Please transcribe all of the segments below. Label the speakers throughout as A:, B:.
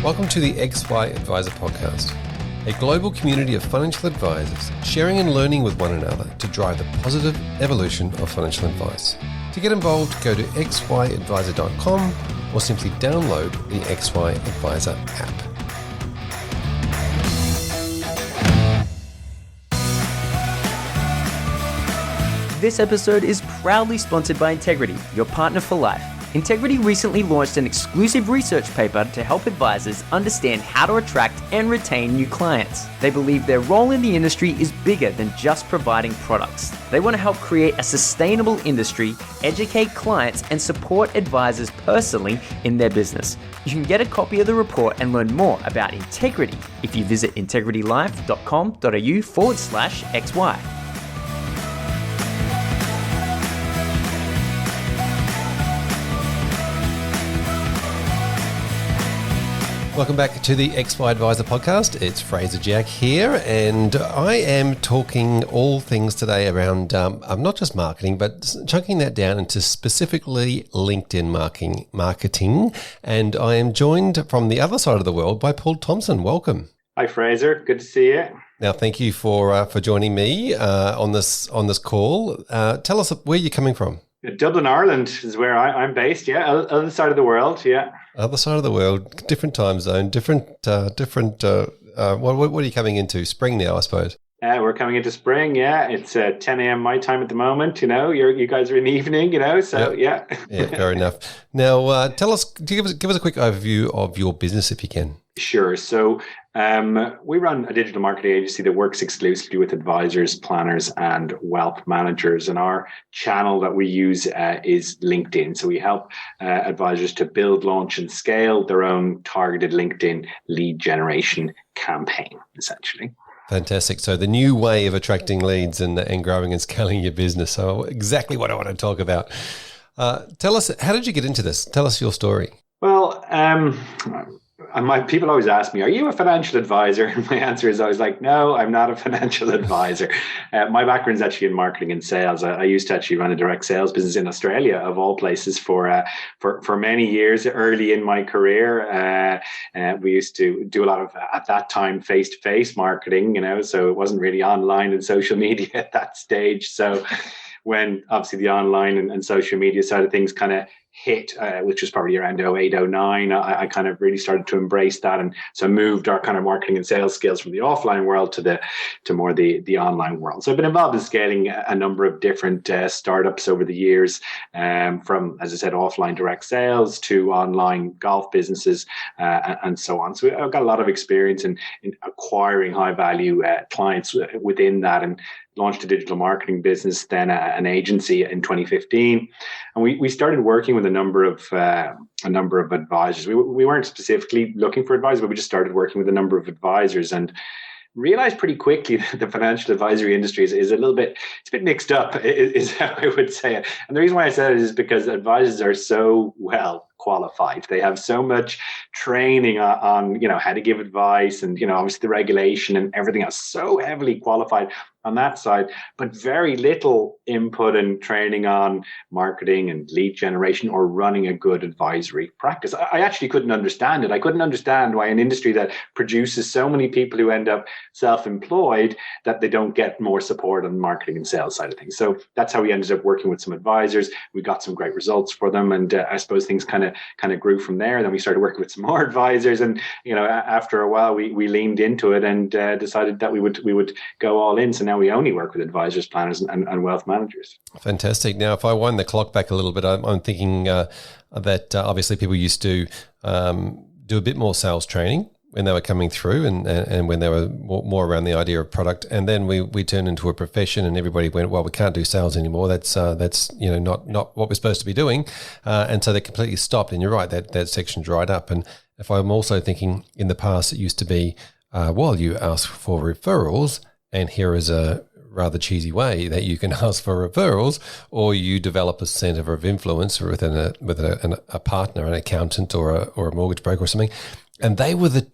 A: Welcome to the XY Advisor Podcast, a global community of financial advisors sharing and learning with one another to drive the positive evolution of financial advice. To get involved, go to xyadvisor.com or simply download the XY Advisor app.
B: This episode is proudly sponsored by Integrity, your partner for life. Integrity recently launched an exclusive research paper to help advisors understand how to attract and retain new clients. They believe their role in the industry is bigger than just providing products. They want to help create a sustainable industry, educate clients, and support advisors personally in their business. You can get a copy of the report and learn more about Integrity if you visit integritylife.com.au/XY.
A: Welcome back to the XY Advisor Podcast. It's Fraser Jack here, and I am talking all things today around not just marketing, but chunking that down into specifically LinkedIn marketing. And I am joined from the other side of the world by Paul Thompson. Welcome.
C: Hi, Fraser. Good to see you.
A: Now, thank you for joining me on this call. Tell us where you're coming from.
C: Dublin, Ireland is where I'm based. Yeah, other side of the world. Yeah.
A: Other side of the world, different time zone, different. What are you coming into? Spring now, I suppose.
C: We're coming into spring. Yeah, it's 10 a.m. my time at the moment. You know, you guys are in the evening. You know, so
A: yep. Yeah, fair enough. Now, give us a quick overview of your business, if you can.
C: Sure. So we run a digital marketing agency that works exclusively with advisors, planners, and wealth managers. And our channel that we use is LinkedIn. So we help advisors to build, launch, and scale their own targeted LinkedIn lead generation campaign, essentially.
A: Fantastic. So the new way of attracting leads and growing and scaling your business. So exactly what I want to talk about. Tell us, how did you get into this? Tell us your story.
C: Well, people always ask me, are you a financial advisor? And my answer is always like, no, I'm not a financial advisor. My background is actually in marketing and sales. I used to actually run a direct sales business in Australia, of all places, for many years early in my career. We used to do a lot of, at that time, face-to-face marketing, so it wasn't really online and social media at that stage. So when obviously the online and social media side of things kind of hit, which was probably around 08, 09, I kind of really started to embrace that. And so moved our kind of marketing and sales skills from the offline world to more the online world. So I've been involved in scaling a number of different startups over the years, from, as I said, offline direct sales to online golf businesses and so on. So I've got a lot of experience in acquiring high value clients within that, and launched a digital marketing business, then an agency in 2015. And we started working with a number of advisors. We weren't specifically looking for advisors, but we just started working with a number of advisors and realized pretty quickly that the financial advisory industry is a bit mixed up, is how I would say it. And the reason why I said it is because advisors are so well qualified. They have so much training on how to give advice, and obviously the regulation and everything else, so heavily qualified on that side, but very little input and training on marketing and lead generation or running a good advisory practice. I actually couldn't understand it. I couldn't understand why an industry that produces so many people who end up self-employed, that they don't get more support on the marketing and sales side of things. So that's how we ended up working with some advisors. We got some great results for them, and I suppose things kind of grew from there. Then we started working with some more advisors, and after a while we leaned into it and decided that we would go all in. So now we only work with advisors, planners, and wealth managers.
A: Fantastic. Now, if I wind the clock back a little bit, I'm thinking that obviously people used to do a bit more sales training when they were coming through, and when they were more around the idea of product. And then we turned into a profession, and everybody went, well, we can't do sales anymore. That's not what we're supposed to be doing. And so they completely stopped. And you're right, that section dried up. And if I'm also thinking, in the past, it used to be, you ask for referrals, and here is a rather cheesy way that you can ask for referrals, or you develop a center of influence with a partner, an accountant, or a mortgage broker or something. And they were the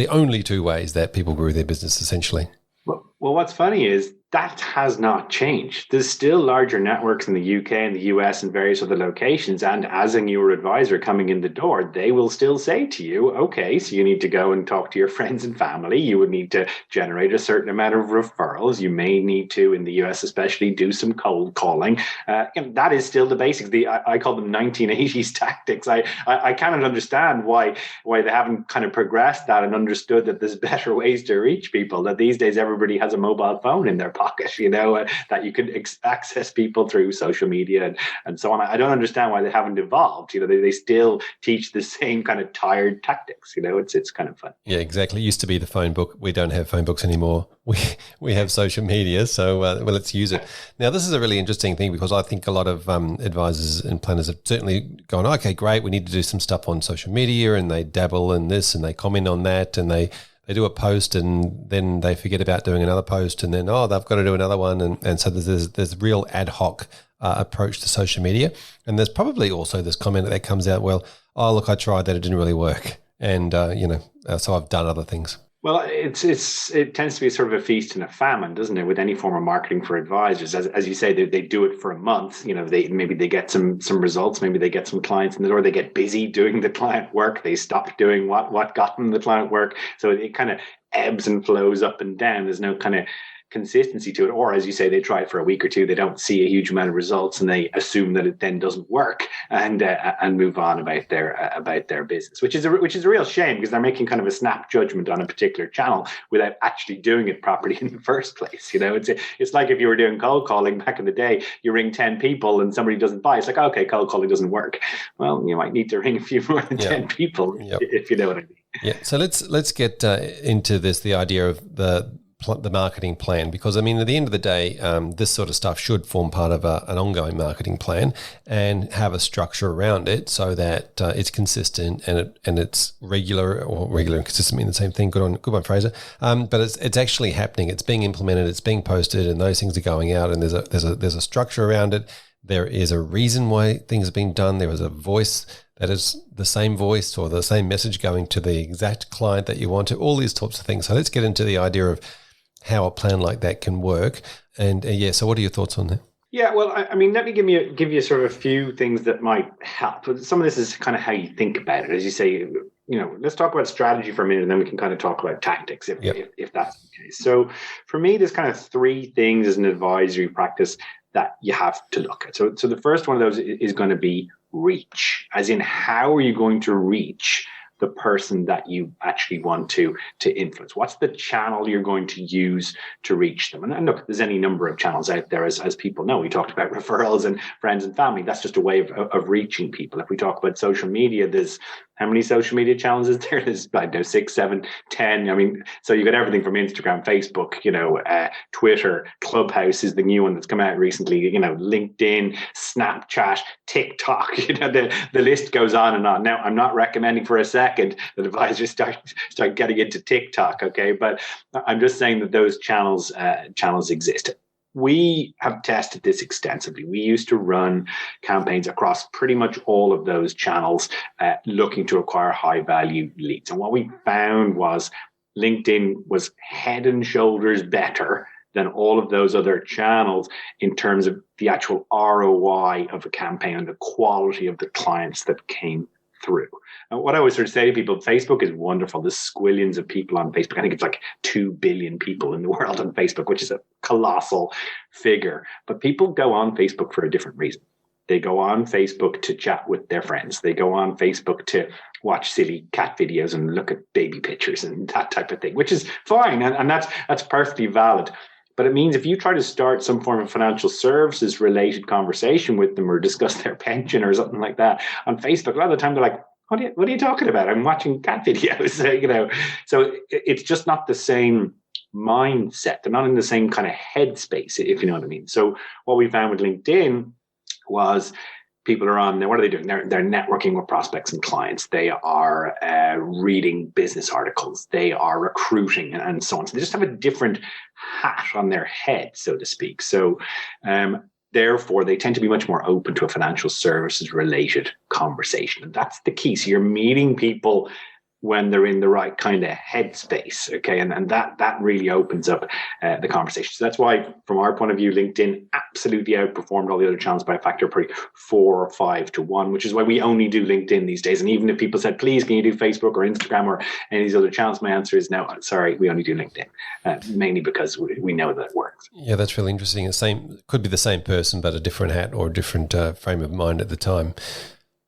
A: only two ways that people grew their business, essentially.
C: Well, what's funny is that has not changed. There's still larger networks in the UK and the US and various other locations. And as a newer advisor coming in the door, they will still say to you, okay, so you need to go and talk to your friends and family. You would need to generate a certain amount of referrals. You may need to, in the US especially, do some cold calling. And that is still the basics. I call them 1980s tactics. I cannot understand why they haven't kind of progressed that and understood that there's better ways to reach people, that these days everybody has a mobile phone in their pocket, that you can access people through social media and so on. I don't understand why they haven't evolved. They still teach the same kind of tired tactics. It's kind of fun.
A: Yeah, exactly. It used to be the phone book. We don't have phone books anymore. We have social media, so let's use it. Now, this is a really interesting thing because I think a lot of advisors and planners have certainly gone, okay, great, we need to do some stuff on social media, and they dabble in this and they comment on that, and they do a post and then they forget about doing another post, and then, they've got to do another one. And so there's real ad hoc approach to social media. And there's probably also this comment that comes out, well, oh, look, I tried that, it didn't really work. And, so I've done other things.
C: Well, it tends to be sort of a feast and a famine, doesn't it? With any form of marketing for advisors, as you say, they do it for a month. Maybe they get some results, maybe they get some clients in the door. They get busy doing the client work. They stop doing what got them the client work. So it kind of ebbs and flows up and down. There's no kind of consistency to it. Or as you say, they try it for a week or two, they don't see a huge amount of results, and they assume that it then doesn't work and move on about their business, which is a real shame, because they're making kind of a snap judgment on a particular channel without actually doing it properly in the first place. It's like if you were doing cold calling back in the day, you ring 10 people and somebody doesn't buy. It's like, okay, cold calling doesn't work. Well, you might need to ring a few more than 10 people, if you know what I mean.
A: Yeah. So let's get into this, the idea of the marketing plan, because at the end of the day, this sort of stuff should form part of an ongoing marketing plan and have a structure around it so that it's consistent and it's regular and consistent mean the same thing. Good one, Fraser. But it's actually happening. It's being implemented. It's being posted, and those things are going out. And there's a structure around it. There is a reason why things are being done. There is a voice that is the same voice or the same message going to the exact client that you want to. All these types of things. So let's get into the idea of how a plan like that can work. And so what are your thoughts on that?
C: Yeah, well, let me give you sort of a few things that might help. Some of this is kind of how you think about it. As you say, let's talk about strategy for a minute, and then we can kind of talk about tactics if that's the case. So for me, there's kind of three things as an advisory practice that you have to look at. So the first one of those is going to be reach, as in how are you going to reach the person that you actually want to influence? What's the channel you're going to use to reach them? And look, there's any number of channels out there, as people know. We talked about referrals and friends and family. That's just a way of reaching people. If we talk about social media, there's how many social media channels is there? There's, I don't know, 6, 7, 10. So you got everything from Instagram, Facebook, Twitter, Clubhouse is the new one that's come out recently, LinkedIn, Snapchat, TikTok, the list goes on and on. Now, I'm not recommending for a second that advisors start getting into TikTok, okay? But I'm just saying that those channels exist. We have tested this extensively. We used to run campaigns across pretty much all of those channels, looking to acquire high value leads. And what we found was LinkedIn was head and shoulders better than all of those other channels in terms of the actual ROI of a campaign and the quality of the clients that came through. And what I always sort of say to people, Facebook is wonderful. There's squillions of people on Facebook. I think it's like 2 billion people in the world on Facebook, which is a colossal figure. But people go on Facebook for a different reason. They go on Facebook to chat with their friends. They go on Facebook to watch silly cat videos and look at baby pictures and that type of thing, which is fine. And that's perfectly valid. But it means if you try to start some form of financial services related conversation with them or discuss their pension or something like that on Facebook, a lot of the time they're like, what are you talking about? I'm watching cat videos, So it's just not the same mindset. They're not in the same kind of headspace, if you know what I mean. So what we found with LinkedIn was people are on there. What are they doing? They're networking with prospects and clients. They are reading business articles. They are recruiting and so on. So they just have a different hat on their head, so to speak. So therefore, they tend to be much more open to a financial services related conversation. And that's the key. So you're meeting people when they're in the right kind of headspace. Okay. And that really opens up the conversation. So that's why, from our point of view, LinkedIn absolutely outperformed all the other channels by a factor of probably 4 or 5 to 1, which is why we only do LinkedIn these days. And even if people said, please, can you do Facebook or Instagram or any of these other channels? My answer is no, sorry, we only do LinkedIn, mainly because we know that it works.
A: Yeah, that's really interesting. Could be the same person, but a different hat or a different frame of mind at the time.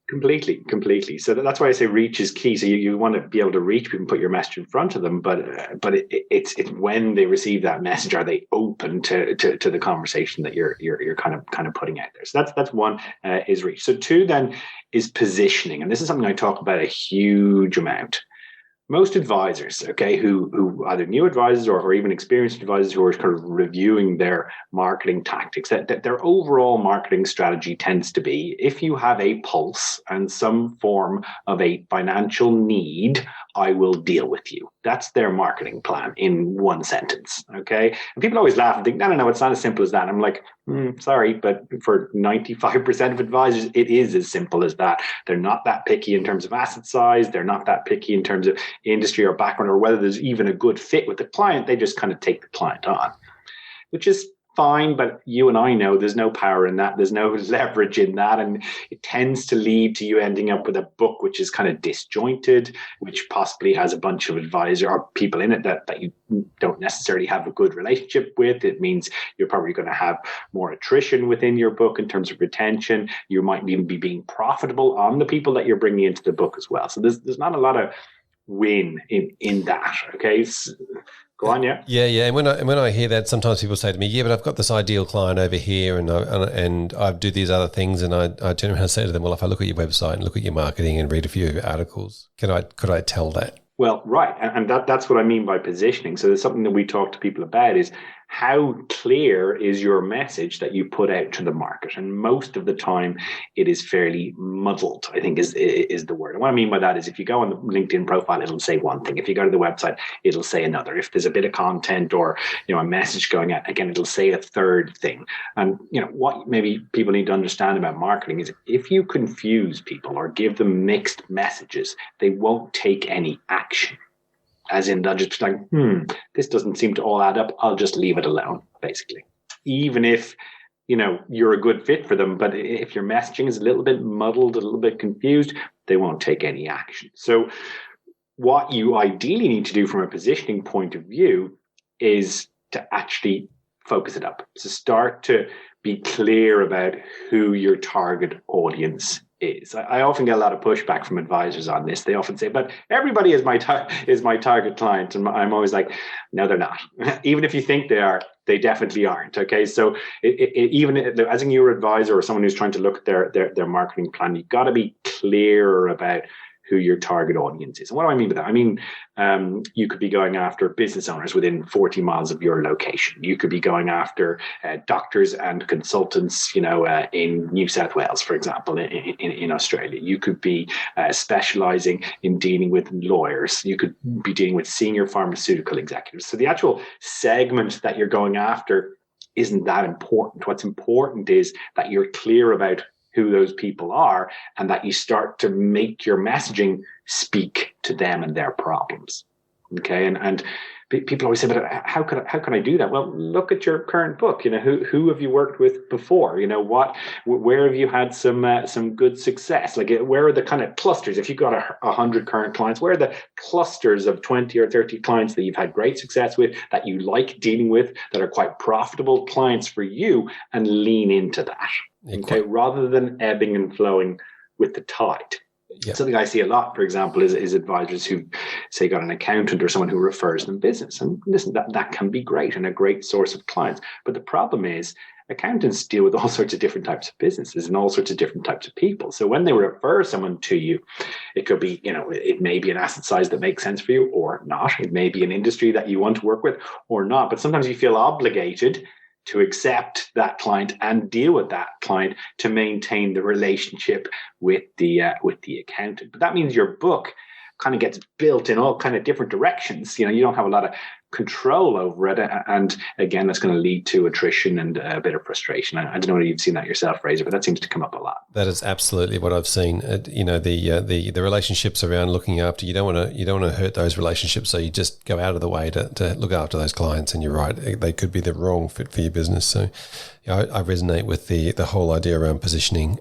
C: Completely. So that's why I say reach is key. So you want to be able to reach people and put your message in front of them, but it's when they receive that message, are they open to the conversation that you're kind of putting out there. So that's one, is reach. So 2 then is positioning, and this is something I talk about a huge amount. Most advisors, okay, who either new advisors or even experienced advisors who are kind of reviewing their marketing tactics, that their overall marketing strategy tends to be, if you have a pulse and some form of a financial need, I will deal with you. That's their marketing plan in one sentence, okay? And people always laugh and think, no, it's not as simple as that. I'm like, sorry, but for 95% of advisors, it is as simple as that. They're not that picky in terms of asset size. They're not that picky in terms of industry or background or whether there's even a good fit with the client. They just kind of take the client on, which is fine, but you and I know there's no power in that. There's no leverage in that. And it tends to lead to you ending up with a book which is kind of disjointed, which possibly has a bunch of advisor or people in it that you don't necessarily have a good relationship with. It means you're probably going to have more attrition within your book in terms of retention. You might even be being profitable on the people that you're bringing into the book as well. So there's not a lot of win in that. Okay. Go on, yeah.
A: Yeah. And when I hear that, sometimes people say to me, "Yeah, but I've got this ideal client over here, and I do these other things." And I generally say to them, "Well, if I look at your website and look at your marketing and read a few of your articles, could I tell that?"
C: Well, right, and that's what I mean by positioning. So there's something that we talk to people about is how clear is your message that you put out to the market? And most of the time, it is fairly muddled, I think is the word. And what I mean by that is if you go on the LinkedIn profile, it'll say one thing. If you go to the website, it'll say another. If there's a bit of content or a message going out, again, it'll say a third thing. And what maybe people need to understand about marketing is if you confuse people or give them mixed messages, they won't take any action. As in, they'll just be like, this doesn't seem to all add up. I'll just leave it alone, basically. Even if, you're a good fit for them, but if your messaging is a little bit muddled, a little bit confused, they won't take any action. So what you ideally need to do from a positioning point of view is to actually focus it up. So start to be clear about who your target audience is. I often get a lot of pushback from advisors on this. They often say, but everybody is my target client. And I'm always like, no, they're not. Even if you think they are, they definitely aren't. Okay. So even as a newer advisor or someone who's trying to look at their marketing plan, you've got to be clear about who your target audience is. And what do I mean by that? I mean, you could be going after business owners within 40 miles of your location. You could be going after doctors and consultants, in New South Wales, for example, in Australia. You could be specializing in dealing with lawyers. You could be dealing with senior pharmaceutical executives. So the actual segment that you're going after isn't that important. What's important is that you're clear about who those people are, and that you start to make your messaging speak to them and their problems. Okay, and people always say, but how can I do that? Well, look at your current book. Who have you worked with before? Where have you had some good success? Like, where are the kind of clusters? If you've got 100 current clients, where are the clusters of 20 or 30 clients that you've had great success with, that you like dealing with, that are quite profitable clients for you, and lean into that. Okay, rather than ebbing and flowing with the tide. Yep. Something I see a lot, for example, is advisors who say got an accountant or someone who refers them business. And listen, that can be great and a great source of clients. But the problem is accountants deal with all sorts of different types of businesses and all sorts of different types of people. So when they refer someone to you, it could be, it may be an asset size that makes sense for you or not. It may be an industry that you want to work with or not. But sometimes you feel obligated to accept that client and deal with that client to maintain the relationship with the accountant. But that means your book kind of gets built in all kind of different directions. You don't have a lot of control over it. And again, that's going to lead to attrition and a bit of frustration. I don't know whether you've seen that yourself, Fraser, but that seems to come up a lot.
A: That is absolutely what I've seen. The relationships around looking after, you don't want to hurt those relationships, so you just go out of the way to look after those clients. And you're right, they could be the wrong fit for your business. So I resonate with the whole idea around positioning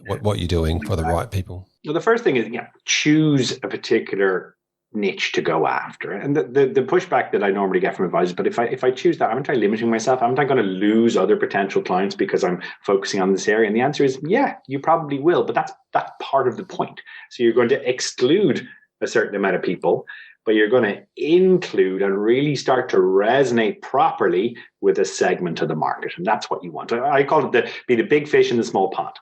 A: what you're doing for the right people.
C: Well, the first thing is choose a particular niche to go after. And the pushback that I normally get from advisors, but if I choose that, aren't I limiting myself? Aren't I going to lose other potential clients because I'm focusing on this area? And the answer is, yeah, you probably will, but that's part of the point. So you're going to exclude a certain amount of people, but you're going to include and really start to resonate properly with a segment of the market. And that's what you want. I call it be the big fish in the small pond.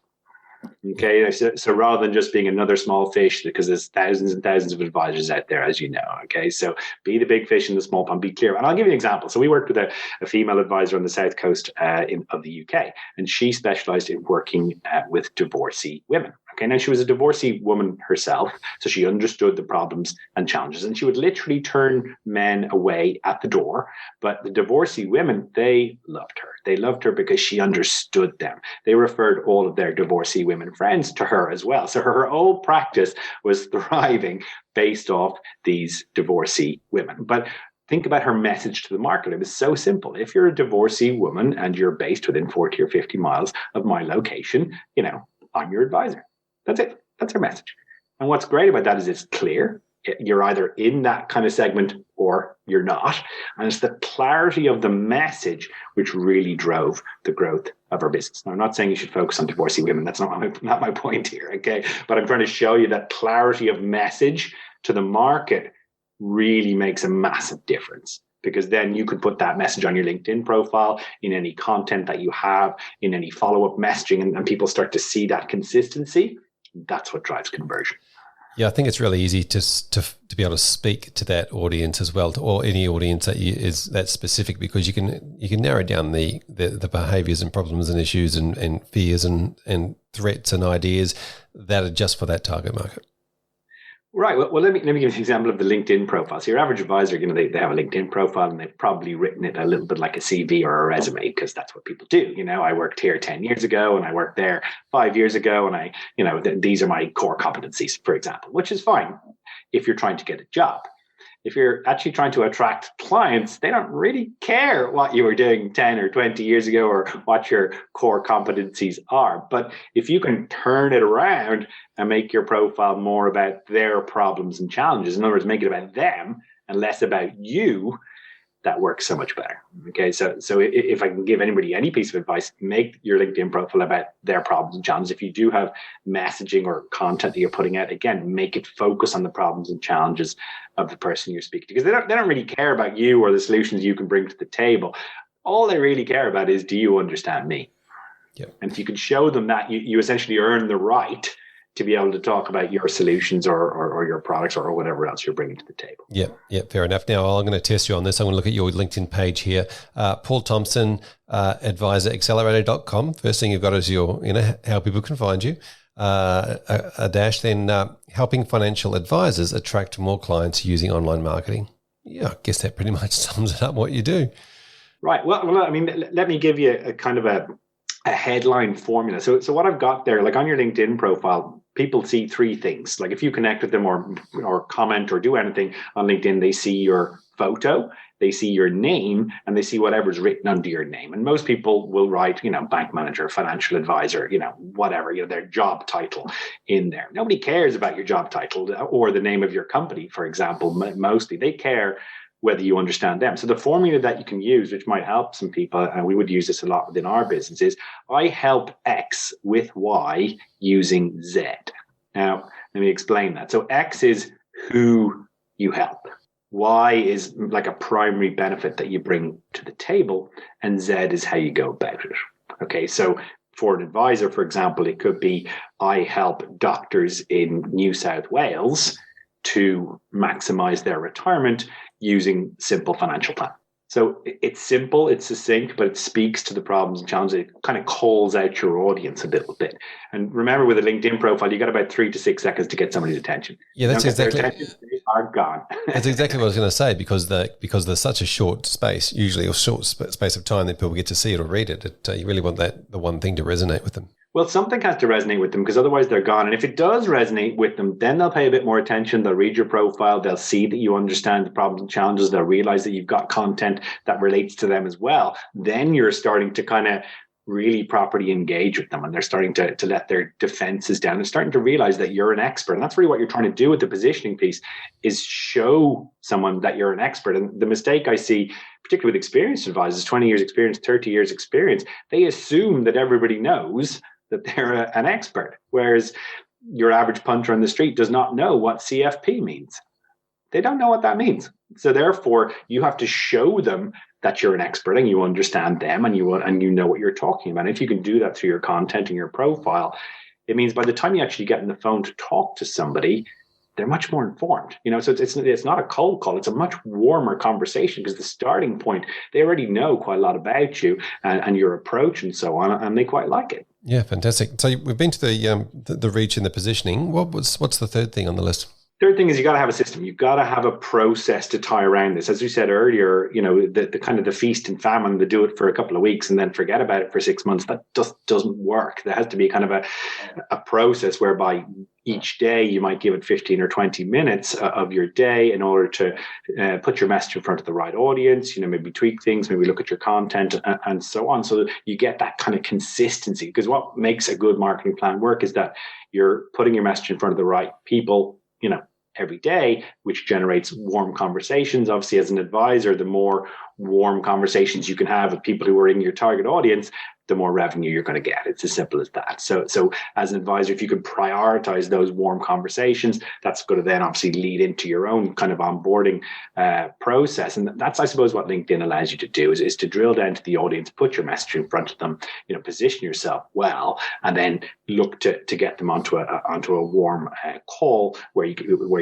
C: Okay, so rather than just being another small fish, because there's thousands and thousands of advisors out there, as you know. Okay, so be the big fish in the small pond, be clear. And I'll give you an example. So we worked with a female advisor on the south coast of the UK, and she specialized in working with divorcee women. Okay, now she was a divorcee woman herself, so she understood the problems and challenges, and she would literally turn men away at the door. But the divorcee women, they loved her. They loved her because she understood them. They referred all of their divorcee women friends to her as well. So her whole practice was thriving based off these divorcee women. But think about her message to the market. It was so simple. If you're a divorcee woman and you're based within 40 or 50 miles of my location, I'm your advisor. That's it. That's her message. And what's great about that is it's clear. You're either in that kind of segment or you're not. And it's the clarity of the message which really drove the growth of our business. Now, I'm not saying you should focus on divorcee women. That's not my point here, okay? But I'm trying to show you that clarity of message to the market really makes a massive difference. Because then you could put that message on your LinkedIn profile, in any content that you have, in any follow-up messaging, and people start to see that consistency. That's what drives conversion.
A: Yeah, I think it's really easy to be able to speak to that audience as well, or any audience that is that specific, because you can narrow down the behaviors and problems and issues and fears and threats and ideas that are just for that target market.
C: Right. Well, let me give you an example of the LinkedIn profile. So your average advisor, they have a LinkedIn profile, and they've probably written it a little bit like a CV or a resume, because that's what people do. I worked here 10 years ago, and I worked there 5 years ago, and these are my core competencies, for example, which is fine if you're trying to get a job. If you're actually trying to attract clients, they don't really care what you were doing 10 or 20 years ago or what your core competencies are. But if you can turn it around and make your profile more about their problems and challenges, in other words, make it about them and less about you, that works so much better. Okay, so if I can give anybody any piece of advice, make your LinkedIn profile about their problems and challenges. If you do have messaging or content that you're putting out, again, make it focus on the problems and challenges of the person you're speaking to, because they don't really care about you or the solutions you can bring to the table. All they really care about is, do you understand me?
A: Yep.
C: And if you can show them that, you essentially earn the right to be able to talk about your solutions or your products or whatever else you're bringing to the table.
A: Yeah, fair enough. Now, I'm going to test you on this. I'm going to look at your LinkedIn page here. Paul Thompson, advisoraccelerator.com. First thing you've got is your, how people can find you. A dash, then helping financial advisors attract more clients using online marketing. Yeah, I guess that pretty much sums it up what you do.
C: Right. Well, I mean, let me give you a kind of a headline formula. So what I've got there, like on your LinkedIn profile, people see three things. Like if you connect with them or comment or do anything on LinkedIn, they see your photo, they see your name, and they see whatever's written under your name. And most people will write, bank manager, financial advisor, whatever, their job title in there. Nobody cares about your job title or the name of your company, for example. Mostly they care whether you understand them. So the formula that you can use, which might help some people, and we would use this a lot within our business, is I help X with Y using Z. Now, let me explain that. So X is who you help. Y is like a primary benefit that you bring to the table, and Z is how you go about it. Okay, so for an advisor, for example, it could be I help doctors in New South Wales to maximize their retirement using simple financial plan. So it's simple, it's succinct, but it speaks to the problems and challenges. It kind of calls out your audience a little bit. And remember, with a LinkedIn profile, you got about 3 to 6 seconds to get somebody's attention.
A: Yeah, that's exactly.
C: They are gone.
A: That's exactly what I was going to say, because there's such a short space, usually a short space of time that people get to see it or read it. You really want the one thing to resonate with them.
C: Well, something has to resonate with them, because otherwise they're gone. And if it does resonate with them, then they'll pay a bit more attention. They'll read your profile. They'll see that you understand the problems and challenges. They'll realize that you've got content that relates to them as well. Then you're starting to kind of really properly engage with them, and they're starting to let their defenses down and starting to realize that you're an expert. And that's really what you're trying to do with the positioning piece, is show someone that you're an expert. And the mistake I see, particularly with experienced advisors, 20 years experience, 30 years experience, they assume that everybody knows that they're an expert, whereas your average punter on the street does not know what CFP means. They don't know what that means. So therefore, you have to show them that you're an expert and you understand them, and you know what you're talking about. And if you can do that through your content and your profile, it means by the time you actually get on the phone to talk to somebody, they're much more informed. So it's not a cold call. It's a much warmer conversation, because the starting point, they already know quite a lot about you and your approach and so on, and they quite like it.
A: Yeah, fantastic. So we've been to the reach and the positioning. What's the third thing on the list?
C: Third thing is you got to have a system. You've got to have a process to tie around this. As we said earlier, the kind of the feast and famine, to do it for a couple of weeks and then forget about it for 6 months, that just doesn't work. There has to be kind of a process whereby each day you might give it 15 or 20 minutes of your day in order to put your message in front of the right audience, maybe tweak things, maybe look at your content and so on, so that you get that kind of consistency. Because what makes a good marketing plan work is that you're putting your message in front of the right people, every day, which generates warm conversations. Obviously, as an advisor, the more warm conversations you can have with people who are in your target audience, the more revenue you're going to get. It's as simple as that. So as an advisor, if you can prioritize those warm conversations, that's going to then obviously lead into your own kind of onboarding process. And that's, I suppose, what LinkedIn allows you to do is to drill down to the audience, put your message in front of them, position yourself well, and then look to get them onto a warm call where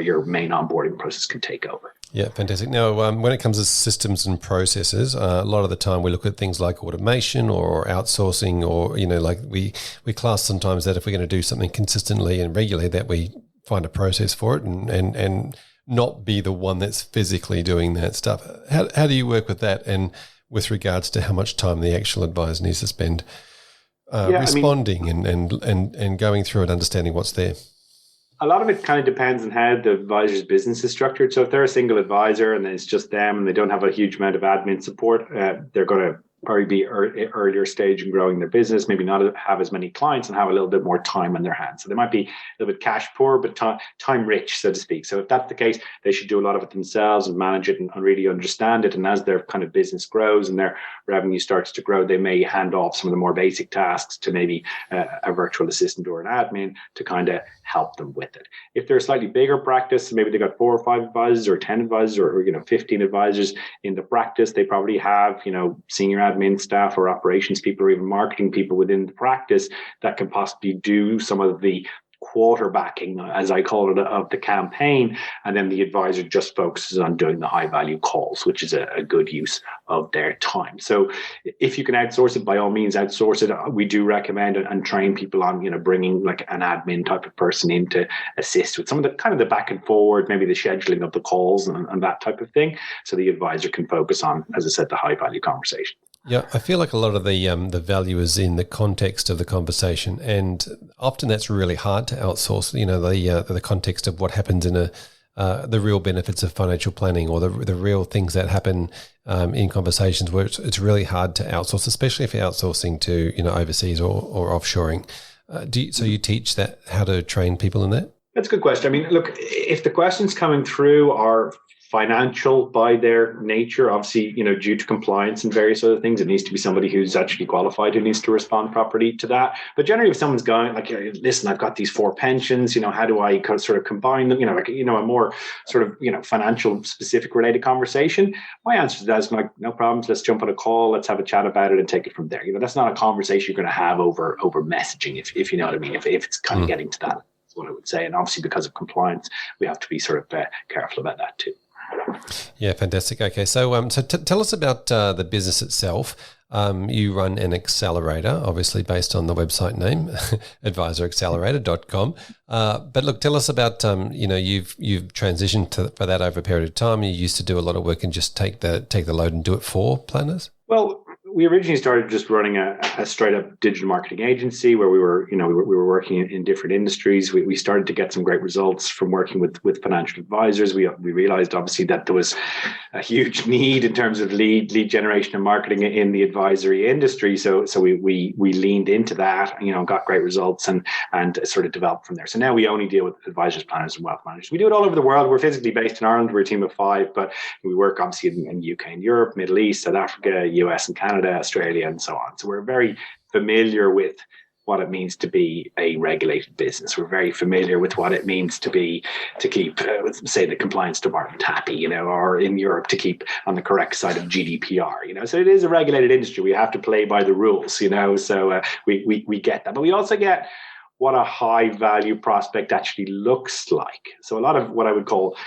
C: your main onboarding process can take over.
A: Yeah, fantastic. Now, when it comes to systems and processes, a lot of the time we look at things like automation or outsourcing, or, like we class sometimes that if we're going to do something consistently and regularly, that we find a process for it and not be the one that's physically doing that stuff. How do you work with that, and with regards to how much time the actual advisor needs to spend responding and going through and understanding what's there?
C: A lot of it kind of depends on how the advisor's business is structured. So if they're a single advisor and it's just them and they don't have a huge amount of admin support, they're going to probably be earlier stage in growing their business, maybe not have as many clients and have a little bit more time on their hands. So they might be a little bit cash poor, but time rich, so to speak. So if that's the case, they should do a lot of it themselves and manage it and really understand it. And as their kind of business grows and their revenue starts to grow, they may hand off some of the more basic tasks to maybe a virtual assistant or an admin to kind of help them with it. If they're a slightly bigger practice, maybe they got 4 or 5 advisors or 10 advisors or 15 advisors in the practice, they probably have, senior admin staff or operations people or even marketing people within the practice that can possibly do some of the quarterbacking, as I call it, of the campaign. And then the advisor just focuses on doing the high value calls, which is a good use of their time. So if you can outsource it, by all means, outsource it. We do recommend and train people on, bringing like an admin type of person in to assist with some of the kind of the back and forward, maybe the scheduling of the calls and that type of thing. So the advisor can focus on, as I said, the high value conversation.
A: Yeah, I feel like a lot of the value is in the context of the conversation, and often that's really hard to outsource. The context of what happens in the real benefits of financial planning, or the real things that happen in conversations, where it's really hard to outsource, especially if you're outsourcing to overseas or offshoring. So you teach that, how to train people in that?
C: That's a good question. I mean, look, if the questions coming through are financial by their nature, obviously, due to compliance and various other things, it needs to be somebody who's actually qualified who needs to respond properly to that. But generally, if someone's going like, listen, I've got these 4 pensions, how do I sort of combine them? A more sort of, financial specific related conversation. My answer to that is like, no problems. Let's jump on a call. Let's have a chat about it and take it from there. That's not a conversation you're going to have over messaging, if you know what I mean, if it's kind of getting to that, that's what I would say. And obviously, because of compliance, we have to be sort of careful about that too.
A: Yeah, fantastic. Okay, so tell us about the business itself. You run an accelerator, obviously based on the website name, advisoraccelerator.com. But look, tell us about, you've transitioned for that over a period of time. You used to do a lot of work and just take the load and do it for planners?
C: Well, we originally started just running a straight up digital marketing agency where we were working in different industries. We started to get some great results from working with financial advisors. We realized obviously that there was a huge need in terms of lead generation and marketing in the advisory industry. So we leaned into that, got great results and sort of developed from there. So now we only deal with advisors, planners, and wealth managers. We do it all over the world. We're physically based in Ireland. We're a team of 5, but we work obviously in UK and Europe, Middle East, South Africa, US and Canada, Australia, and so on. So we're very familiar with what it means to be a regulated business. We're very familiar with what it means to keep, say, the compliance department happy, or in Europe to keep on the correct side of GDPR, So it is a regulated industry. We have to play by the rules, So we get that, but we also get what a high value prospect actually looks like. So a lot of what I would call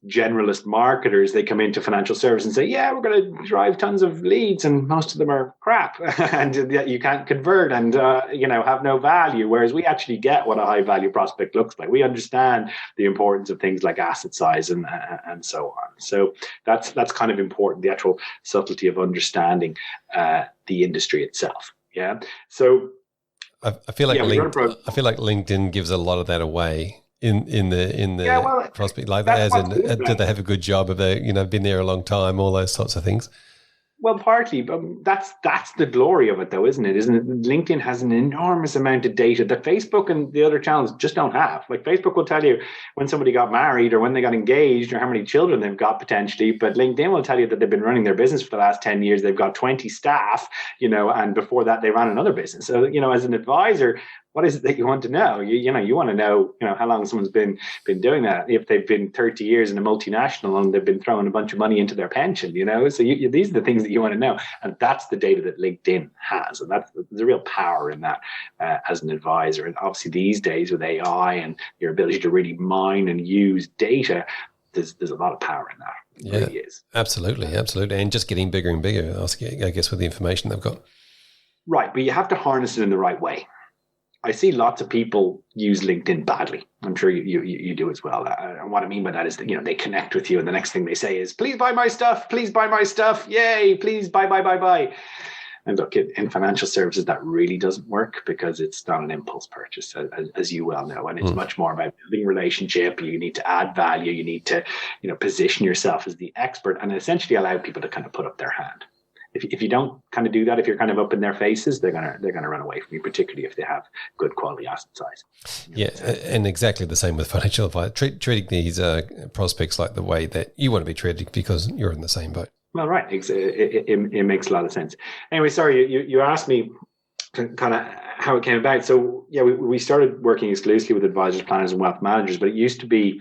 C: generalist marketers, they come into financial service and say, yeah, we're going to drive tons of leads and most of them are crap and you can't convert and have no value, whereas we actually get what a high value prospect looks like. We understand the importance of things like asset size and so on. So that's kind of important, the actual subtlety of understanding the industry itself. So
A: I feel like LinkedIn gives a lot of that away in the prospect, like that, did they have a good job of been there a long time, all those sorts of things?
C: Well, partly, but that's the glory of it, though, isn't it? LinkedIn has an enormous amount of data that Facebook and the other channels just don't have. Like Facebook will tell you when somebody got married or when they got engaged or how many children they've got potentially, but LinkedIn will tell you that they've been running their business for the last 10 years. They've got 20 staff, and before that they ran another business. So, as an advisor, what is it that you want to know? You want to know, how long someone's been doing that. If they've been 30 years in a multinational and they've been throwing a bunch of money into their pension, So these are the things that you want to know, and that's the data that LinkedIn has, and that's the real power in that as an advisor. And obviously these days with AI and your ability to really mine and use data, there's a lot of power in that. It really is.
A: Absolutely, and just getting bigger and bigger, I guess, with the information they've got.
C: Right, but you have to harness it in the right way. I see lots of people use LinkedIn badly. I'm sure you do as well. And what I mean by that is that, they connect with you and the next thing they say is, please buy my stuff. Please buy my stuff. Yay. Please buy. And look, in financial services, that really doesn't work because it's not an impulse purchase, as you well know. And it's much more about building relationship. You need to add value. You need to, position yourself as the expert and essentially allow people to kind of put up their hand. If you don't kind of do that, if you're kind of up in their faces, they're gonna run away from you, particularly if they have good quality asset size.
A: And exactly the same with financial advice. Treating these prospects like the way that you want to be treated because you're in the same boat.
C: Well, right. It makes a lot of sense. Anyway, sorry, you asked me kind of how it came about. So yeah, we started working exclusively with advisors, planners, and wealth managers, but it used to be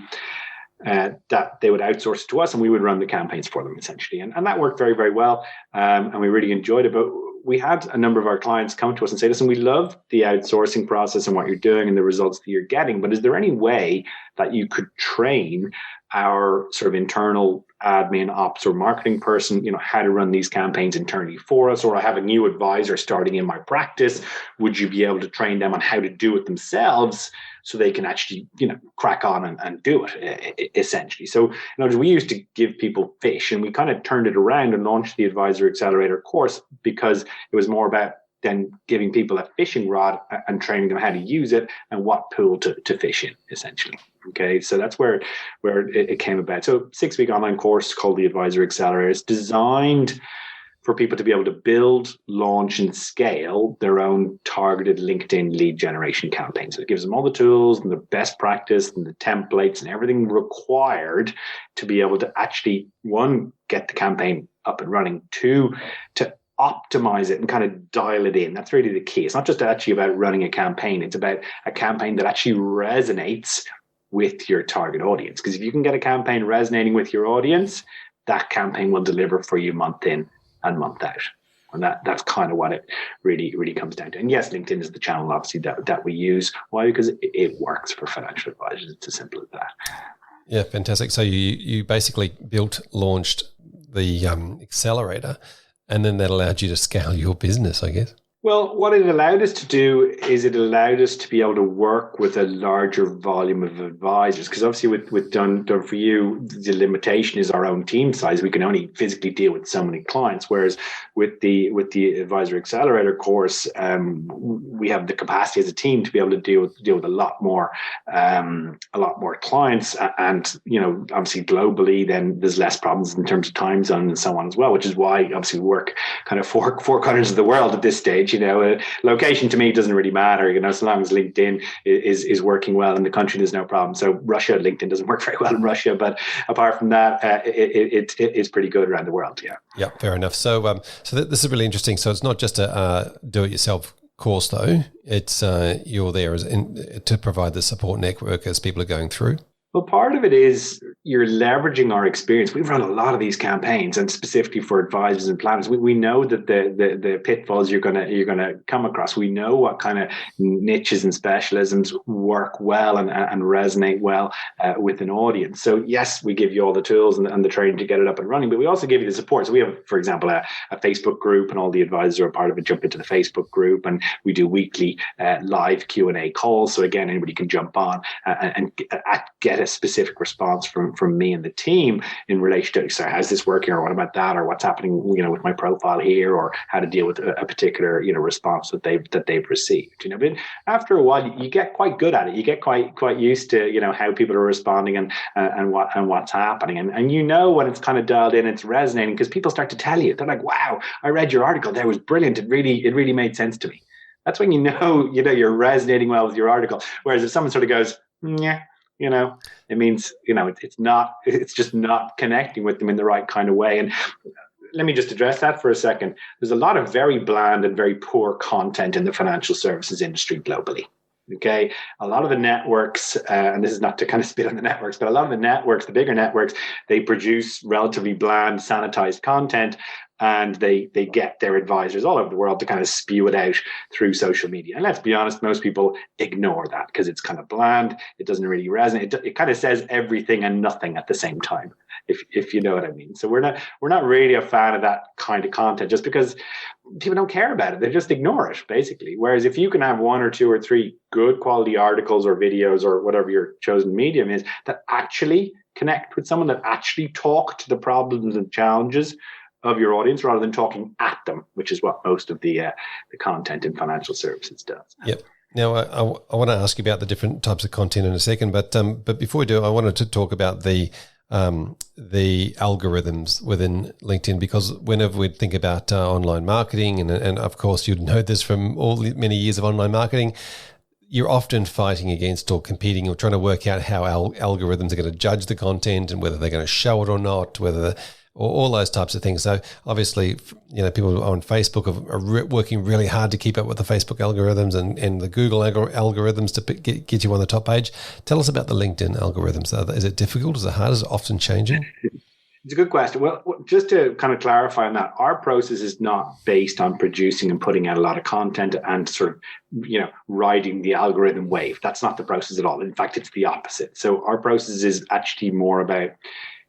C: that they would outsource it to us and we would run the campaigns for them essentially. And that worked very, very well. And we really enjoyed it. But we had a number of our clients come to us and say, listen, we love the outsourcing process and what you're doing and the results that you're getting, but is there any way that you could train our sort of internal admin, ops, or marketing person, how to run these campaigns internally for us? Or I have a new advisor starting in my practice. Would you be able to train them on how to do it themselves so they can actually, crack on and do it essentially? So, we used to give people fish and we kind of turned it around and launched the Advisor Accelerator course because it was more about then giving people a fishing rod and training them how to use it and what pool to fish in, essentially. Okay, so that's where it came about. So 6-week online course called the Advisor Accelerator. It's designed for people to be able to build, launch, and scale their own targeted LinkedIn lead generation campaigns. So it gives them all the tools and the best practice and the templates and everything required to be able to actually, 1, get the campaign up and running, 2, to optimize it and kind of dial it in. That's really the key. It's not just actually about running a campaign. It's about a campaign that actually resonates with your target audience. Because if you can get a campaign resonating with your audience, that campaign will deliver for you month in and month out. And that's kind of what it really, really comes down to. And yes, LinkedIn is the channel, obviously, that we use. Why? Because it works for financial advisors. It's as simple as that.
A: Yeah, fantastic. So you basically launched the accelerator, and then that allowed you to scale your business, I guess.
C: Well, what it allowed us to do is it allowed us to be able to work with a larger volume of advisors. Because obviously with Done For You, the limitation is our own team size. We can only physically deal with so many clients. Whereas with the Advisor Accelerator course, we have the capacity as a team to be able to deal with a lot more clients. And, you know, obviously globally, then there's less problems in terms of time zone and so on as well, which is why obviously we work kind of four corners of the world at this stage. You know, location to me doesn't really matter, you know, so long as LinkedIn is working well in the country, there's no problem. So Russia, LinkedIn doesn't work very well in Russia, but apart from that, it's pretty good around the world. Yeah.
A: Yeah, fair enough. So, this is really interesting. So it's not just a do-it-yourself course, though. It's you're there to provide the support network as people are going through.
C: Well, part of it is you're leveraging our experience. We've run a lot of these campaigns, and specifically for advisors and planners, we know that the pitfalls you're gonna come across. We know what kind of niches and specialisms work well and resonate well with an audience. So yes, we give you all the tools and the training to get it up and running, but we also give you the support. So we have, for example, a Facebook group, and all the advisors are part of it. Jump into the Facebook group, and we do weekly live Q&A calls. So again, anybody can jump on and get a specific response from me and the team in relation to, so how's this working, or what about that, or what's happening, you know, with my profile here, or how to deal with a particular, you know, response that they've received. You know, but after a while, you get quite good at it. You get quite used to, you know, how people are responding and what's happening, and you know when it's kind of dialed in, it's resonating, because people start to tell you, they're like, "Wow, I read your article. That was brilliant. It really made sense to me." That's when you know you're resonating well with your article. Whereas if someone sort of goes, "Yeah," you know, it means, you know, it's just not connecting with them in the right kind of way. And let me just address that for a second. There's a lot of very bland and very poor content in the financial services industry globally. Okay. A lot of the networks, and this is not to kind of spit on the networks, but a lot of the networks, the bigger networks, they produce relatively bland, sanitized content, and they get their advisors all over the world to kind of spew it out through social media. And let's be honest, most people ignore that because it's kind of bland. It doesn't really resonate. It kind of says everything and nothing at the same time, if you know what I mean. So we're not really a fan of that kind of content, just because people don't care about it. They just ignore it, basically. Whereas if you can have one or two or three good quality articles or videos or whatever your chosen medium is that actually connect with someone, that actually talk to the problems and challenges of your audience rather than talking at them, which is what most of the content in financial services does.
A: Yep. Now, I want to ask you about the different types of content in a second, but before we do, I wanted to talk about the algorithms within LinkedIn, because whenever we think about online marketing, and of course you'd know this from many years of online marketing, you're often fighting against or competing or trying to work out how algorithms are going to judge the content and whether they're going to show it or not, or all those types of things. So obviously, you know, people on Facebook are working really hard to keep up with the Facebook algorithms and the Google algorithms to get you on the top page. Tell us about the LinkedIn algorithms. Is it difficult? Is it hard? Is it often changing?
C: It's a good question. Well, just to kind of clarify on that, our process is not based on producing and putting out a lot of content and sort of, you know, riding the algorithm wave. That's not the process at all. In fact, it's the opposite. So our process is actually more about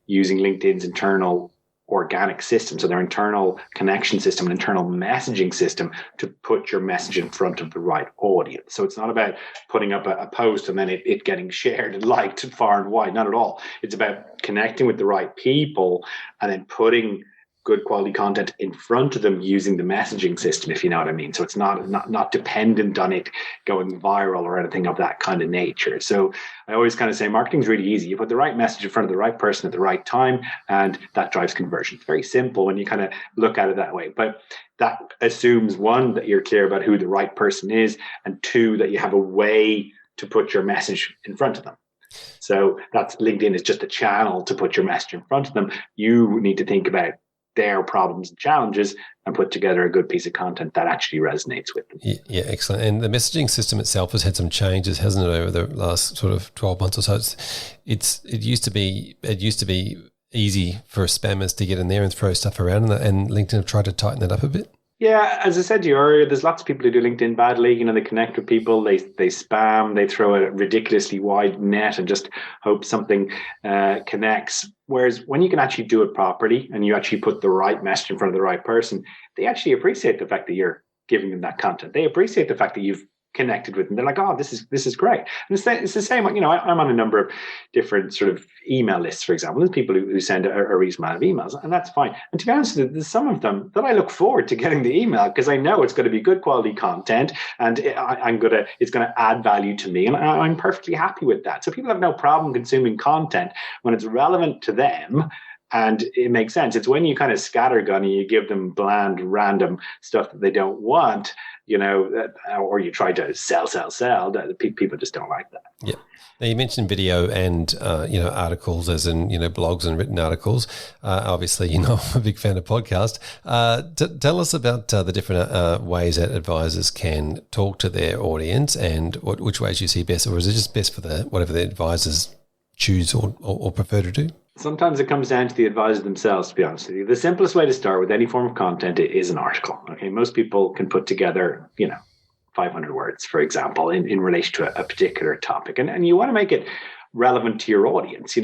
C: using LinkedIn's internal organic system, so their internal connection system, an internal messaging system, to put your message in front of the right audience. So it's not about putting up a post and then it getting shared and liked far and wide, not at all. It's about connecting with the right people and then putting good quality content in front of them using the messaging system, if you know what I mean. So it's not dependent on it going viral or anything of that kind of nature. So I always kind of say marketing is really easy. You put the right message in front of the right person at the right time, and that drives conversion. It's very simple when you kind of look at it that way. But that assumes, one, that you're clear about who the right person is, and two, that you have a way to put your message in front of them. So that's LinkedIn is just a channel to put your message in front of them. You need to think about their problems and challenges and put together a good piece of content that actually resonates with them.
A: Yeah, excellent. And the messaging system itself has had some changes, hasn't it, over the last sort of 12 months or so? It used to be easy for spammers to get in there and throw stuff around, and LinkedIn have tried to tighten that up a bit.
C: Yeah, as I said to you earlier, there's lots of people who do LinkedIn badly. You know, they connect with people, they spam, they throw a ridiculously wide net and just hope something connects. Whereas when you can actually do it properly and you actually put the right message in front of the right person, they actually appreciate the fact that you're giving them that content. They appreciate the fact that you've connected with them. They're like, oh, this is great. And it's the same. You know, I'm on a number of different sort of email lists, for example. There's people who send a reasonable amount of emails, and that's fine. And to be honest, there's some of them that I look forward to getting the email because I know it's going to be good quality content, and it's going to add value to me, and I'm perfectly happy with that. So people have no problem consuming content when it's relevant to them. And it makes sense. It's when you kind of scattergun and you give them bland, random stuff that they don't want, you know, or you try to sell, that people just don't like that.
A: Yeah. Now you mentioned video and, articles as in, blogs and written articles. Obviously, I'm a big fan of podcasts. Tell us about the different ways that advisors can talk to their audience and which ways you see best, or is it just best for whatever the advisors choose or prefer to do?
C: Sometimes it comes down to the advisor themselves, to be honest with you. The simplest way to start with any form of content is an article. Okay, most people can put together, 500 words, for example, in relation to a particular topic. And you want to make it relevant to your audience,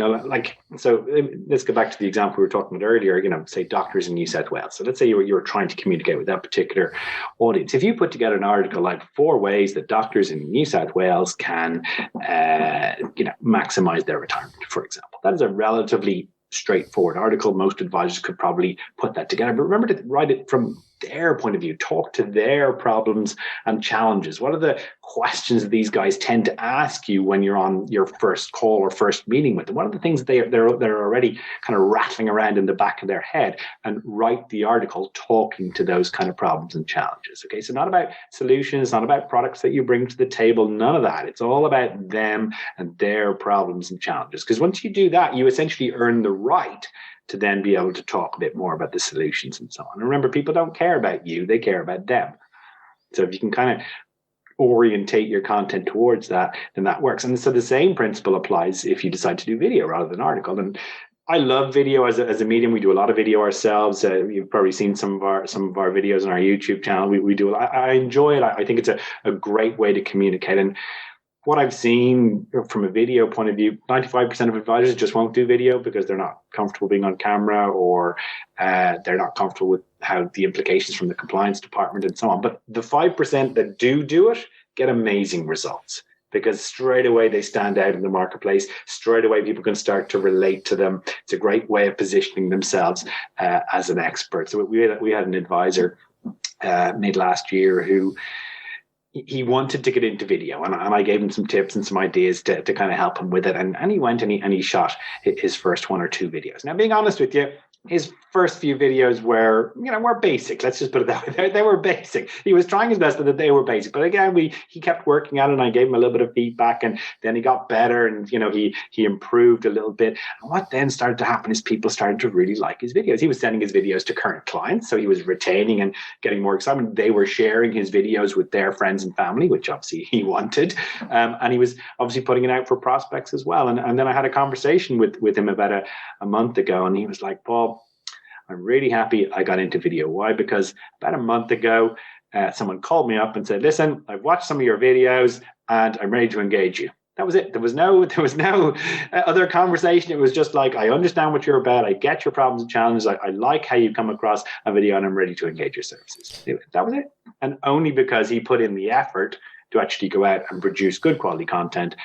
C: so let's go back to the example we were talking about earlier, say doctors in New South Wales. So let's say you were trying to communicate with that particular audience. If you put together an article like 4 ways that doctors in New South Wales can, maximize their retirement, for example, that is a relatively straightforward article. Most advisors could probably put that together, but remember to write it from their point of view. Talk to their problems and challenges. What are the questions that these guys tend to ask you when you're on your first call or first meeting with them? What are the things that they're already kind of rattling around in the back of their head? And write the article talking to those kind of problems and challenges. Okay, so not about solutions, not about products that you bring to the table, none of that. It's all about them and their problems and challenges. Because once you do that, you essentially earn the right to then be able to talk a bit more about the solutions and so on. And remember, people don't care about you, they care about them. So if you can kind of orientate your content towards that, then that works. And so the same principle applies if you decide to do video rather than article. And I love video as a medium. We do a lot of video ourselves. You've probably seen some of our videos on our YouTube channel. We do. I enjoy it. I think it's a great way to communicate. And what I've seen from a video point of view, 95% of advisors just won't do video because they're not comfortable being on camera, or they're not comfortable with how the implications from the compliance department and so on. But the 5% that do it get amazing results, because straight away they stand out in the marketplace. Straight away people can start to relate to them. It's a great way of positioning themselves as an expert. So we had an advisor mid last year who he wanted to get into video, and I gave him some tips and some ideas to kind of help him with it. And he went and he shot his first 1 or 2 videos. Now, being honest with you, his first few videos were basic. Let's just put it that way. They were basic. He was trying his best, but they were basic. But again, he kept working at it, and I gave him a little bit of feedback, and then he got better, and he improved a little bit. And what then started to happen is people started to really like his videos. He was sending his videos to current clients, so he was retaining and getting more excitement. They were sharing his videos with their friends and family, which obviously he wanted, and he was obviously putting it out for prospects as well. And then I had a conversation with him about a month ago, and he was like, Paul, I'm really happy I got into video. Why? Because about a month ago, someone called me up and said, listen, I've watched some of your videos and I'm ready to engage you. That was it. There was no other conversation. It was just like, I understand what you're about. I get your problems and challenges. I like how you come across a video, and I'm ready to engage your services. That was it. And only because he put in the effort to actually go out and produce good quality content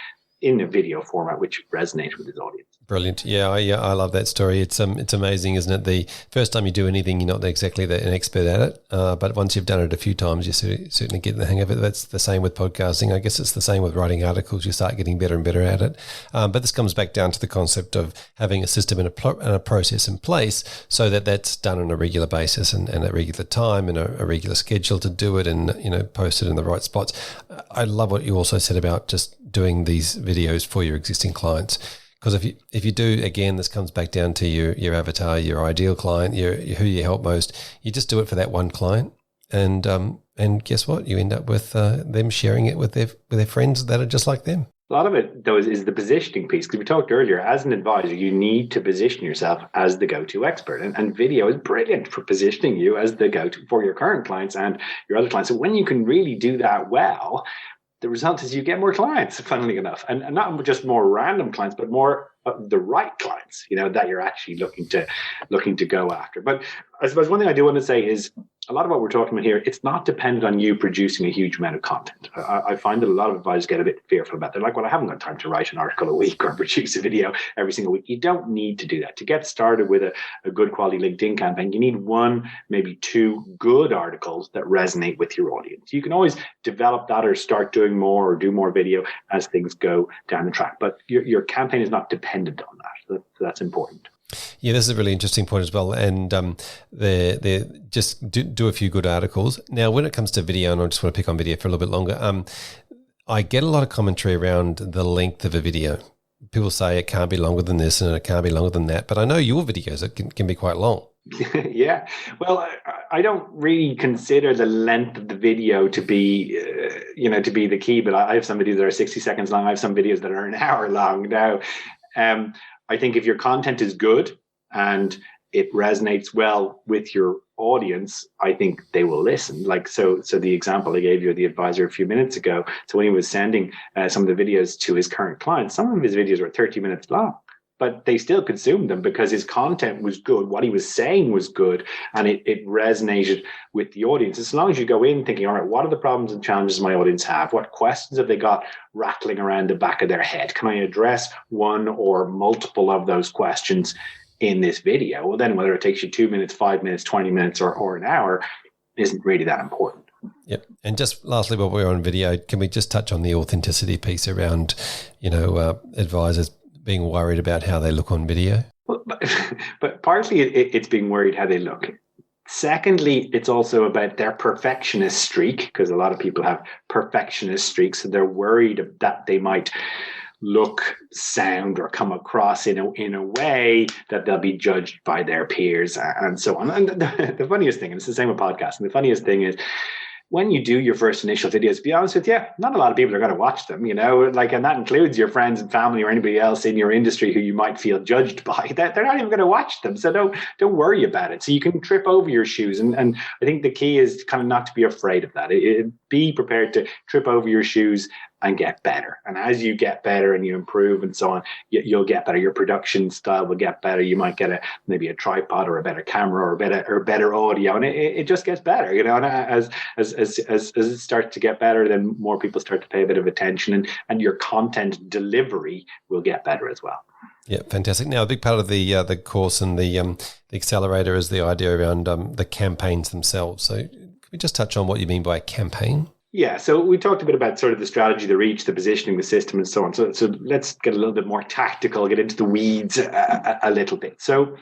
C: in a video format, which resonates with his audience.
A: Brilliant. Yeah, I love that story. It's amazing, isn't it? The first time you do anything, you're not exactly an expert at it, but once you've done it a few times, you certainly get the hang of it. That's the same with podcasting. I guess it's the same with writing articles. You start getting better and better at it. But this comes back down to the concept of having a system and a process in place so that that's done on a regular basis and at a regular time and a regular schedule to do it, and post it in the right spots. I love what you also said about just doing these videos for your existing clients. Because if you do, again, this comes back down to your avatar, your ideal client, who you help most. You just do it for that one client, and guess what? You end up with them sharing it with their friends that are just like them.
C: A lot of it, though, is the positioning piece. Because we talked earlier, as an advisor, you need to position yourself as the go-to expert. And video is brilliant for positioning you as the go-to for your current clients and your other clients. So when you can really do that well, the result is you get more clients, funnily enough. And not just more random clients, but more the right clients, that you're actually looking to go after. But I suppose one thing I do want to say is a lot of what we're talking about here, it's not dependent on you producing a huge amount of content. I find that a lot of advisors get a bit fearful about it. They're like, well, I haven't got time to write an article a week or produce a video every single week. You don't need to do that. To get started with a good quality LinkedIn campaign, you need 1, maybe 2 good articles that resonate with your audience. You can always develop that or start doing more or do more video as things go down the track. But your campaign is not dependent on that. That's important.
A: Yeah, this is a really interesting point as well. And they just do a few good articles. Now, when it comes to video, and I just want to pick on video for a little bit longer, I get a lot of commentary around the length of a video. People say it can't be longer than this and it can't be longer than that. But I know your videos can be quite long.
C: Yeah. Well, I don't really consider the length of the video to be, to be the key. But I have some videos that are 60 seconds long. I have some videos that are an hour long now. I think if your content is good and it resonates well with your audience, I think they will listen. So the example I gave you of the advisor a few minutes ago. So when he was sending some of the videos to his current clients, some of his videos were 30 minutes long, but they still consumed them because his content was good. What he was saying was good, and it resonated with the audience. As long as you go in thinking, all right, what are the problems and challenges my audience have? What questions have they got rattling around the back of their head? Can I address one or multiple of those questions in this video? Well, then whether it takes you 2 minutes, 5 minutes, 20 minutes, or an hour isn't really that important.
A: Yep. And just lastly, while we're on video, can we just touch on the authenticity piece around, advisors being worried about how they look on video?
C: Well, but partly it's being worried how they look. Secondly, it's also about their perfectionist streak, because a lot of people have perfectionist streaks, so they're worried that they might look, sound, or come across in a way that they'll be judged by their peers and so on. And the funniest thing, and it's the same with podcasting, the funniest thing is when you do your first initial videos, to be honest with you, not a lot of people are going to watch them, and that includes your friends and family or anybody else in your industry who you might feel judged by. They're not even going to watch them. So don't worry about it. So you can trip over your shoes. And I think the key is kind of not to be afraid of that. Be prepared to trip over your shoes and get better. And as you get better and you improve and so on, you'll get better. Your production style will get better. You might get maybe a tripod or a better camera or better audio, and it just gets better. And as it starts to get better, then more people start to pay a bit of attention, and your content delivery will get better as well.
A: Yeah, fantastic. Now, a big part of the course and the accelerator is the idea around the campaigns themselves. So, can we just touch on what you mean by a campaign?
C: Yeah, so we talked a bit about sort of the strategy, the reach, the positioning, the system, and so on. So let's get a little bit more tactical, get into the weeds a little bit. So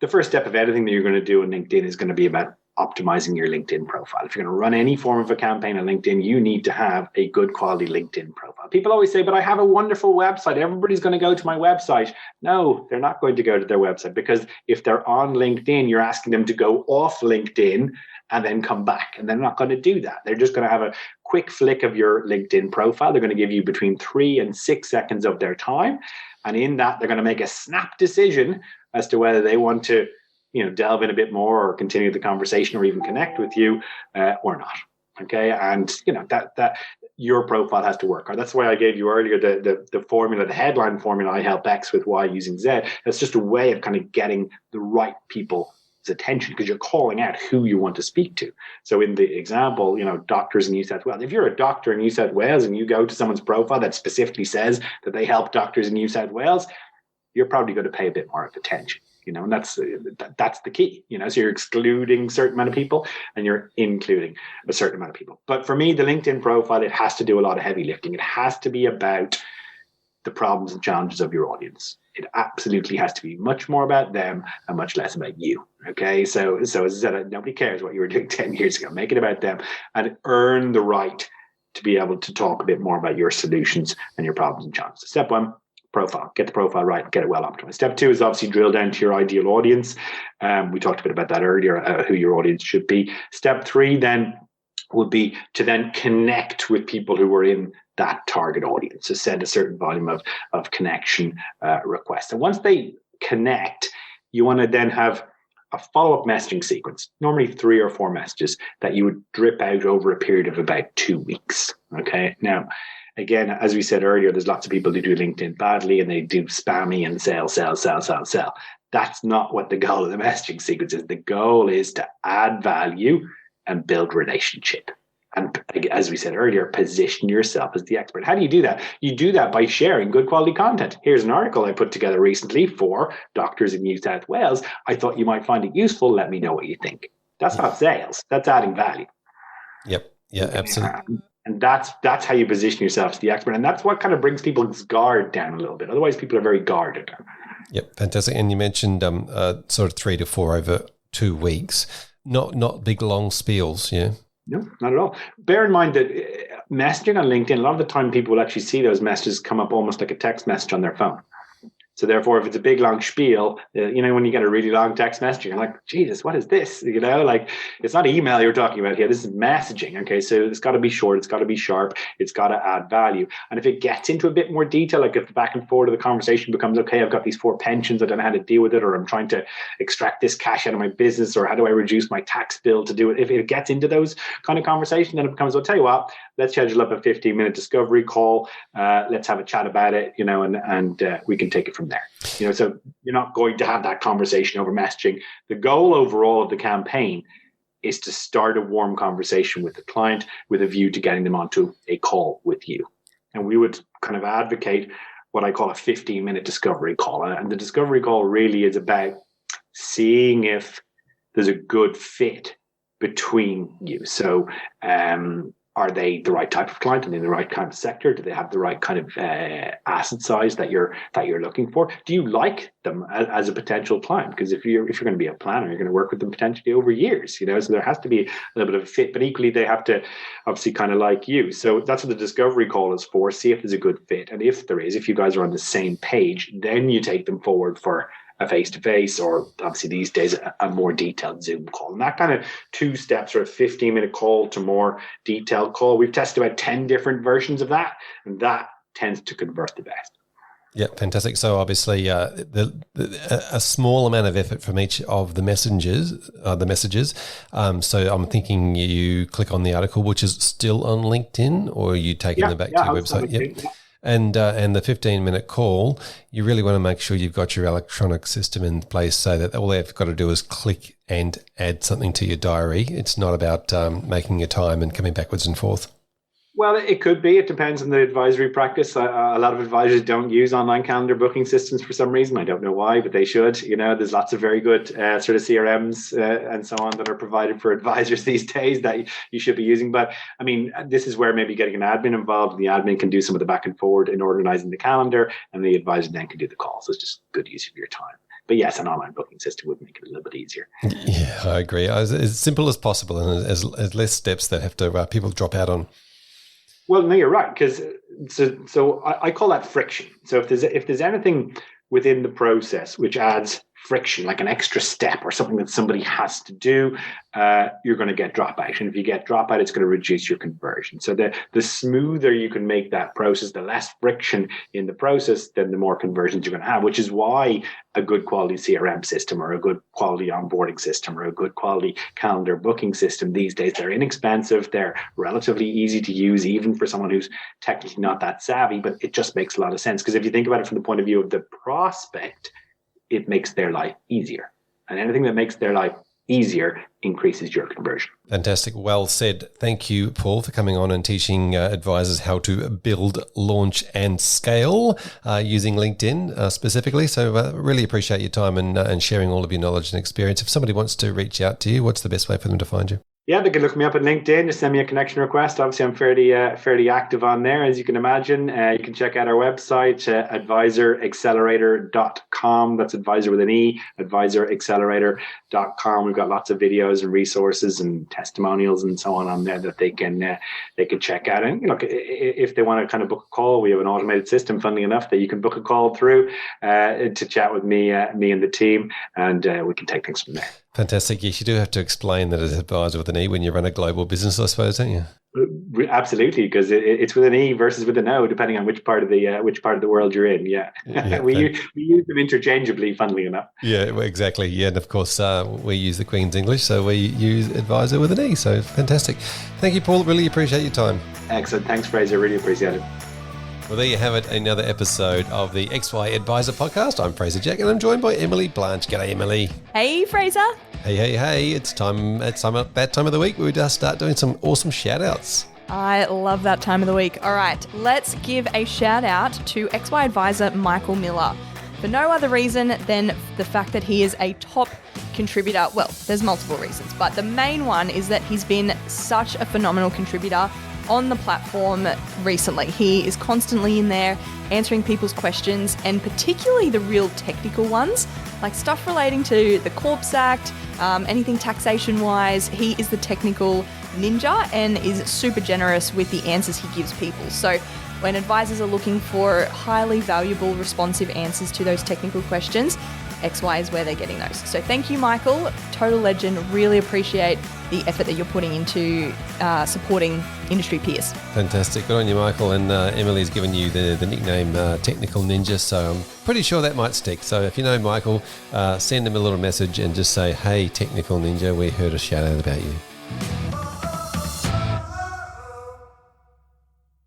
C: the first step of anything that you're going to do on LinkedIn is going to be about optimizing your LinkedIn profile. If you're going to run any form of a campaign on LinkedIn, you need to have a good quality LinkedIn profile. People always say, but I have a wonderful website. Everybody's going to go to my website. No, they're not going to go to their website, because if they're on LinkedIn, you're asking them to go off LinkedIn and then come back. And they're not going to do that. They're just going to have a quick flick of your LinkedIn profile. They're going to give you between 3 and 6 seconds of their time. And in that, they're going to make a snap decision as to whether they want to, delve in a bit more or continue the conversation or even connect with you or not. Okay. And, that your profile has to work. Or that's why I gave you earlier the formula, the headline formula, I help X with Y using Z. That's just a way of kind of getting the right people attention, because you're calling out who you want to speak to. So in the example, doctors in New South Wales, if you're a doctor in New South Wales and you go to someone's profile that specifically says that they help doctors in New South Wales, you're probably going to pay a bit more of attention, and that's the key, so you're excluding a certain amount of people and you're including a certain amount of people. But for me, the LinkedIn profile, it has to do a lot of heavy lifting. It has to be about the problems and challenges of your audience. It absolutely has to be much more about them and much less about you. Okay. So as I said, nobody cares what you were doing 10 years ago. Make it about them and earn the right to be able to talk a bit more about your solutions and your problems and challenges. So step 1, profile. Get the profile right, get it well optimized. Step 2 is obviously drill down to your ideal audience. We talked a bit about that earlier, who your audience should be. Step 3, then would be to then connect with people who were in that target audience. So send a certain volume of connection requests. And once they connect, you want to then have a follow-up messaging sequence, normally 3 or 4 messages that you would drip out over a period of about 2 weeks. Okay. Now, again, as we said earlier, there's lots of people who do LinkedIn badly and they do spammy and sell. That's not what the goal of the messaging sequence is. The goal is to add value and build relationship. And as we said earlier, position yourself as the expert. How do you do that? You do that by sharing good quality content. Here's an article I put together recently for doctors in New South Wales. I thought you might find it useful. Let me know what you think. That's not sales. That's adding value.
A: Yep. Yeah, absolutely.
C: And that's how you position yourself as the expert. And that's what kind of brings people's guard down a little bit. Otherwise, people are very guarded.
A: Yep, fantastic. And you mentioned sort of 3 to 4 over 2 weeks. Not big long spiels, yeah.
C: No, not at all. Bear in mind that messaging on LinkedIn, a lot of the time people will actually see those messages come up almost like a text message on their phone. So therefore, if it's a big long spiel, when you get a really long text message, you're like, Jesus, what is this? Like it's not email you're talking about here. This is messaging. Okay. So it's got to be short. It's got to be sharp. It's got to add value. And if it gets into a bit more detail, like if the back and forth of the conversation becomes, okay, I've got these 4 pensions, I don't know how to deal with it, or I'm trying to extract this cash out of my business, or how do I reduce my tax bill to do it? If it gets into those kind of conversation, then it becomes, I'll tell you what, let's schedule up a 15-minute discovery call. Let's have a chat about it, and we can take it from there. So you're not going to have that conversation over messaging. The goal overall of the campaign is to start a warm conversation with the client with a view to getting them onto a call with you. And we would kind of advocate what I call a 15-minute discovery call. And the discovery call really is about seeing if there's a good fit between you. So, are they the right type of client? Are they in the right kind of sector? Do they have the right kind of asset size that you're looking for? Do you like them as a potential client? Because if you're going to be a planner, you're going to work with them potentially over years. So there has to be a little bit of a fit, but equally they have to obviously kind of like you. So that's what the discovery call is for. See if there's a good fit, and if there is, if you guys are on the same page, then you take them forward for a face-to-face, or obviously these days a more detailed Zoom call. And that kind of 2 steps, or a 15-minute call to more detailed call, we've tested about 10 different versions of that, and that tends to convert the best.
A: Yeah, fantastic. So obviously, a small amount of effort from each of the messages. So I'm thinking you click on the article, which is still on LinkedIn, or are you taking them back to your website? Yeah. And the 15-minute call, you really want to make sure you've got your electronic system in place so that all they've got to do is click and add something to your diary. It's not about making your time and coming backwards and forth.
C: Well, it could be. It depends on the advisory practice. A lot of advisors don't use online calendar booking systems for some reason. I don't know why, but they should. There's lots of very good sort of CRMs and so on that are provided for advisors these days that you should be using. But I mean, this is where maybe getting an admin involved. The admin can do some of the back and forward in organizing the calendar, and the advisor then can do the call. So it's just good use of your time. But yes, an online booking system would make it a little bit easier.
A: Yeah, I agree. As simple as possible, and as less steps that have to people drop out on.
C: Well, no, you're right, because so I call that friction. So if there's anything within the process which adds friction, like an extra step or something that somebody has to do, you're going to get dropout. And if you get dropout, it's going to reduce your conversion. So the smoother you can make that process, the less friction in the process, then the more conversions you're going to have, which is why a good quality CRM system, or a good quality onboarding system, or a good quality calendar booking system these days, they're inexpensive, they're relatively easy to use, even for someone who's technically not that savvy, but it just makes a lot of sense. Because if you think about it from the point of view of the prospect, it makes their life easier. And anything that makes their life easier increases your conversion.
A: Fantastic. Well said. Thank you, Paul, for coming on and teaching advisors how to build, launch and scale using LinkedIn specifically. So really appreciate your time and sharing all of your knowledge and experience. If somebody wants to reach out to you, what's the best way for them to find you?
C: Yeah, they can look me up at LinkedIn. Just send me a connection request. Obviously, I'm fairly active on there, as you can imagine. You can check out our website, advisoraccelerator.com. That's advisor with an E, advisoraccelerator.com. We've got lots of videos and resources and testimonials and so on there that they can check out. And if they want to kind of book a call, we have an automated system, funnily enough, that you can book a call through to chat with me and the team, and we can take things from there.
A: Fantastic. Yes, you do have to explain that as advisor with an E when you run a global business, I suppose, don't you?
C: Absolutely, because it's with an E versus with an O, depending on which part of the world you're in. Yeah, we use them interchangeably. Funnily enough.
A: Yeah, well, exactly. Yeah, and of course we use the Queen's English, so we use advisor with an E. So fantastic. Thank you, Paul. Really appreciate your time.
C: Excellent. Thanks, Fraser. Really appreciate it.
A: Well, there you have it. Another episode of the XY Advisor podcast. I'm Fraser Jack, and I'm joined by Emily Blanche. G'day, Emily.
D: Hey, Fraser.
A: Hey. It's that time of the week where we just start doing some awesome shout outs.
D: I love that time of the week. All right, let's give a shout out to XY advisor Michael Miller. For no other reason than the fact that he is a top contributor. Well, there's multiple reasons, but the main one is that he's been such a phenomenal contributor on the platform recently. He is constantly in there answering people's questions, and particularly the real technical ones, like stuff relating to the Corps Act, anything taxation-wise. He is the technical ninja and is super generous with the answers he gives people. So when advisors are looking for highly valuable, responsive answers to those technical questions, XY is where they're getting those. So thank you, Michael. Total legend. Really appreciate the effort that you're putting into supporting industry peers.
A: Fantastic. Good on you, Michael. And Emily's given you the nickname Technical Ninja, so I'm pretty sure that might stick. So if you know Michael, send him a little message and just say, hey, Technical Ninja, we heard a shout out about you.